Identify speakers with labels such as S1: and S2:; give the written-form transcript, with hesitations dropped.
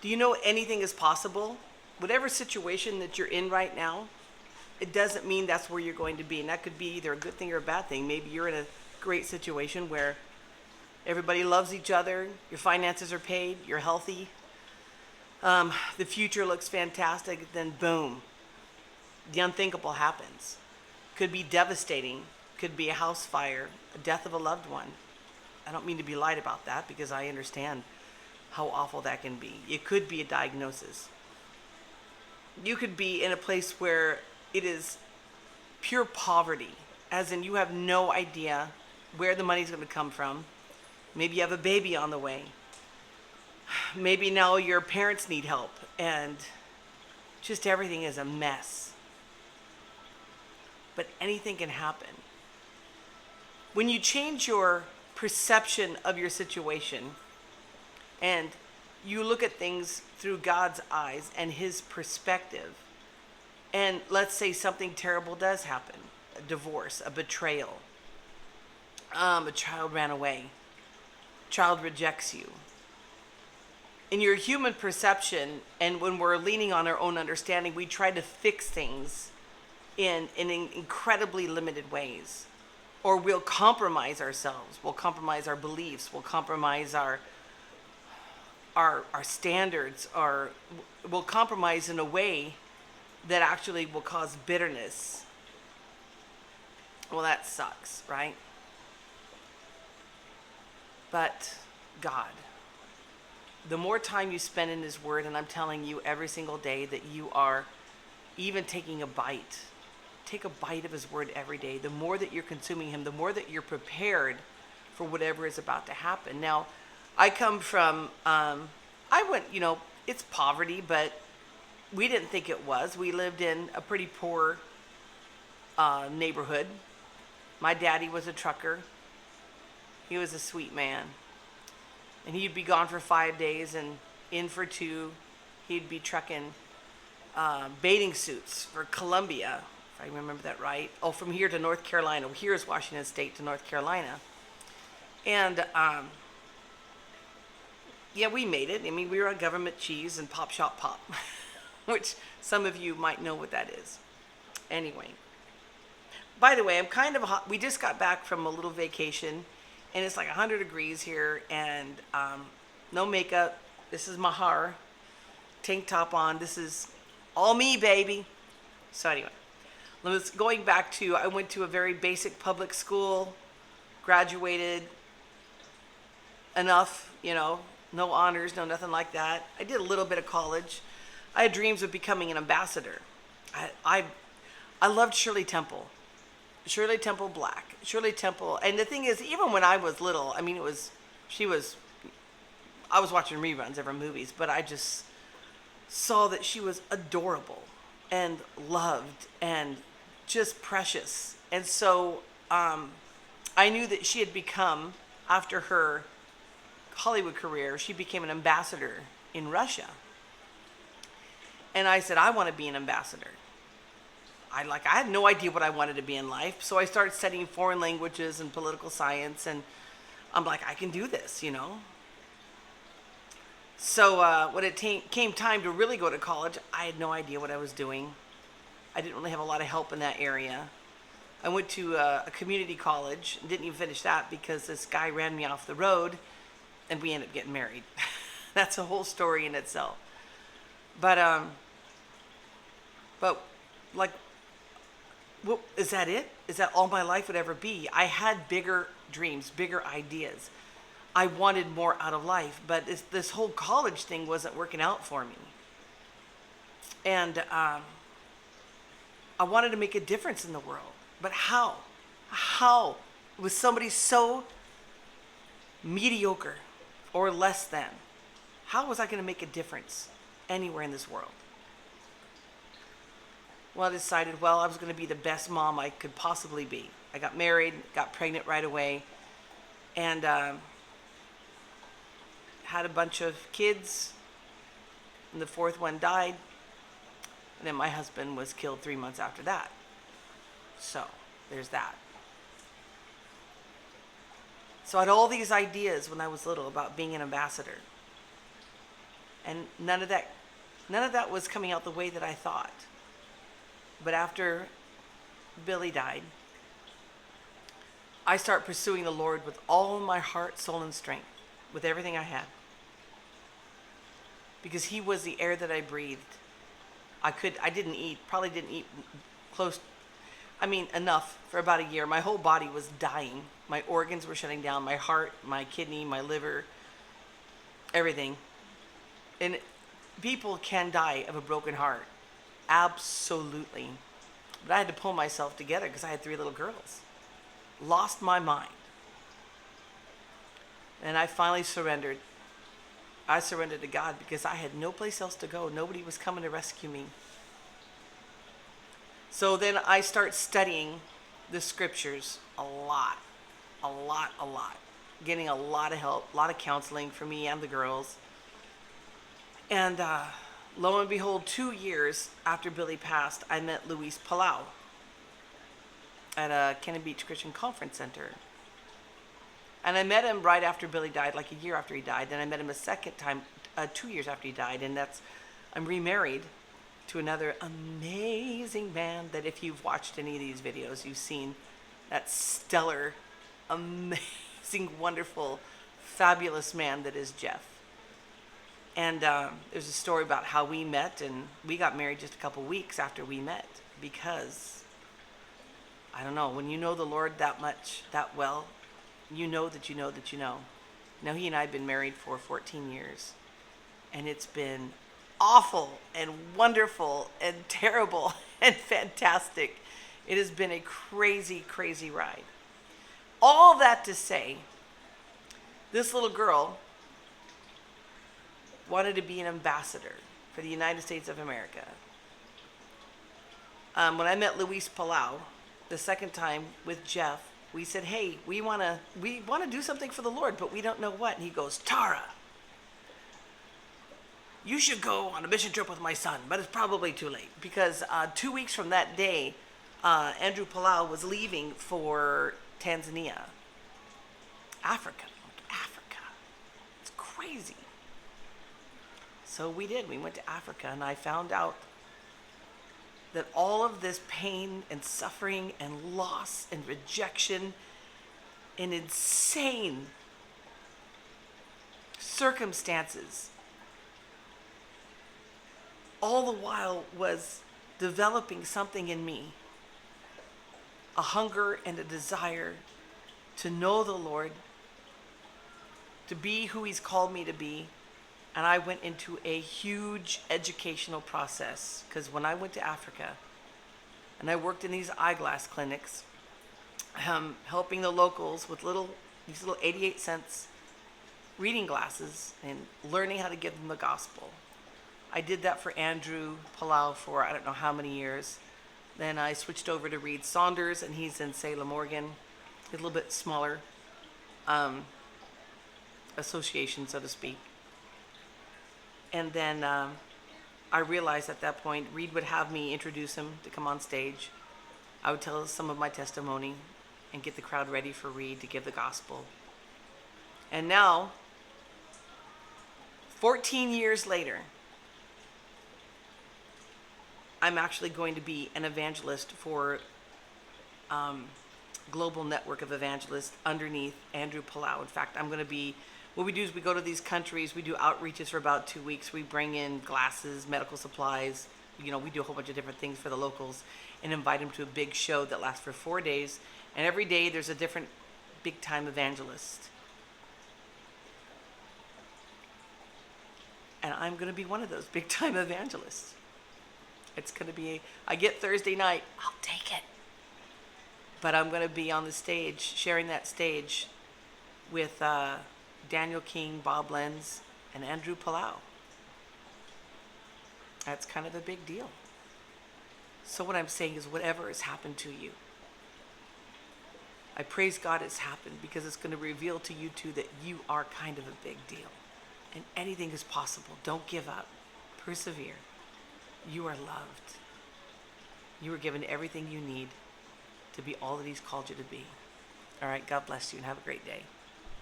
S1: Do you know anything is possible? Whatever situation that you're in right now, it doesn't mean that's where you're going to be. And that could be either a good thing or a bad thing. Maybe you're in a great situation where everybody loves each other, your finances are paid, you're healthy, the future looks fantastic, then boom, the unthinkable happens. Could be devastating, could be a house fire, a death of a loved one. I don't mean to be light about that because I understand how awful that can be. It could be a diagnosis. You could be in a place where it is pure poverty, as in you have no idea where the money's going to come from. Maybe you have a baby on the way. Maybe now your parents need help, and just everything is a mess. But anything can happen. When you change your perception of your situation and you look at things through God's eyes and his perspective, and let's say something terrible does happen, a divorce, a betrayal, a child ran away, child rejects you. In your human perception, and when we're leaning on our own understanding, we try to fix things in incredibly limited ways. Or we'll compromise ourselves, we'll compromise our beliefs, we'll compromise our standards, or we'll compromise in a way that actually will cause bitterness. Well, that sucks, right? But God, the more time you spend in his word, and I'm telling you every single day that you are even taking a bite, take a bite of his word every day. The more that you're consuming him, the more that you're prepared for whatever is about to happen. Now, I come from, it's poverty, but we didn't think it was. We lived in a pretty poor neighborhood. My daddy was a trucker. He was a sweet man. And he'd be gone for 5 days and in for 2. He'd be trucking bathing suits for Columbia, if I remember that right. Oh, from here to North Carolina. Here is Washington State to North Carolina. And yeah, we made it. I mean, we were on government cheese and Pop Shop Pop, which some of you might know what that is. Anyway, by the way, I'm kind of hot. We just got back from a little vacation, and it's like 100 degrees here, and no makeup. This is Mahar, tank top on. This is all me, baby. So anyway, going back to, I went to a very basic public school, graduated enough, no honors, no nothing like that. I did a little bit of college. I had dreams of becoming an ambassador. I loved Shirley Temple. Shirley Temple Black. Shirley Temple. And the thing is, even when I was little, I mean, I was watching reruns of her movies, but I just saw that she was adorable and loved and just precious. And so I knew that she had become, after her Hollywood career, she became an ambassador in Russia. And I said, I want to be an ambassador. I had no idea what I wanted to be in life. So I started studying foreign languages and political science, and I'm like, I can do this, So when it came time to really go to college, I had no idea what I was doing. I didn't really have a lot of help in that area. I went to a community college and didn't even finish that because this guy ran me off the road, and we ended up getting married. That's a whole story in itself. But like, well, is that it? Is that all my life would ever be? I had bigger dreams, bigger ideas. I wanted more out of life, but this whole college thing wasn't working out for me. And I wanted to make a difference in the world. But how? How? With somebody so mediocre or less than? How was I going to make a difference anywhere in this world? Well, I decided, I was going to be the best mom I could possibly be. I got married, got pregnant right away, and had a bunch of kids, and the 4th one died, and then my husband was killed 3 months after that. So, there's that. So I had all these ideas when I was little about being an ambassador. And none of that was coming out the way that I thought. But after Billy died, I start pursuing the Lord with all my heart, soul, and strength, with everything I had. Because he was the air that I breathed. Probably didn't eat enough for about a year. My whole body was dying. My organs were shutting down, my heart, my kidney, my liver, everything. And people can die of a broken heart. Absolutely. But I had to pull myself together because I had 3 little girls. Lost my mind. And I finally surrendered. I surrendered to God because I had no place else to go. Nobody was coming to rescue me. So then I start studying the scriptures a lot. Getting a lot of help, a lot of counseling for me and the girls. And lo and behold, 2 years after Billy passed, I met Luis Palau at a Cannon Beach Christian Conference Center. And I met him right after Billy died, like a year after he died. Then I met him a second time, 2 years after he died. And I'm remarried to another amazing man that if you've watched any of these videos, you've seen that stellar, amazing, wonderful, fabulous man that is Jeff. And there's a story about how we met, and we got married just a couple weeks after we met because, I don't know, when you know the Lord that much, that well, you know that you know that you know. Now, he and I have been married for 14 years, and it's been awful and wonderful and terrible and fantastic. It has been a crazy, crazy ride. All that to say, this little girl wanted to be an ambassador for the United States of America. When I met Luis Palau the second time with Jeff, we said, hey, we want to do something for the Lord, but we don't know what. And he goes, Tara, you should go on a mission trip with my son, but it's probably too late. Because 2 weeks from that day, Andrew Palau was leaving for Tanzania. Africa. It's crazy. So we did. We went to Africa, and I found out that all of this pain and suffering and loss and rejection and insane circumstances all the while was developing something in me, a hunger and a desire to know the Lord, to be who he's called me to be. And I went into a huge educational process, because when I went to Africa and I worked in these eyeglass clinics, helping the locals with these little 88 cents reading glasses and learning how to give them the gospel. I did that for Andrew Palau for I don't know how many years. Then I switched over to Reed Saunders, and he's in Salem, Oregon. He's a little bit smaller association, so to speak. And then I realized at that point, Reed would have me introduce him to come on stage. I would tell some of my testimony and get the crowd ready for Reed to give the gospel. And now, 14 years later, I'm actually going to be an evangelist for Global Network of Evangelists underneath Andrew Palau. In fact, what we do is we go to these countries, we do outreaches for about 2 weeks. We bring in glasses, medical supplies. We do a whole bunch of different things for the locals and invite them to a big show that lasts for 4 days. And every day there's a different big time evangelist. And I'm going to be one of those big time evangelists. It's going to be, I get Thursday night, I'll take it. But I'm going to be on the stage, sharing that stage with Daniel King, Bob Lenz, and Andrew Palau. That's kind of a big deal. So what I'm saying is, whatever has happened to you, I praise God it's happened, because it's going to reveal to you too that you are kind of a big deal. And anything is possible. Don't give up. Persevere. You are loved. You are given everything you need to be all that he's called you to be. All right, God bless you and have a great day.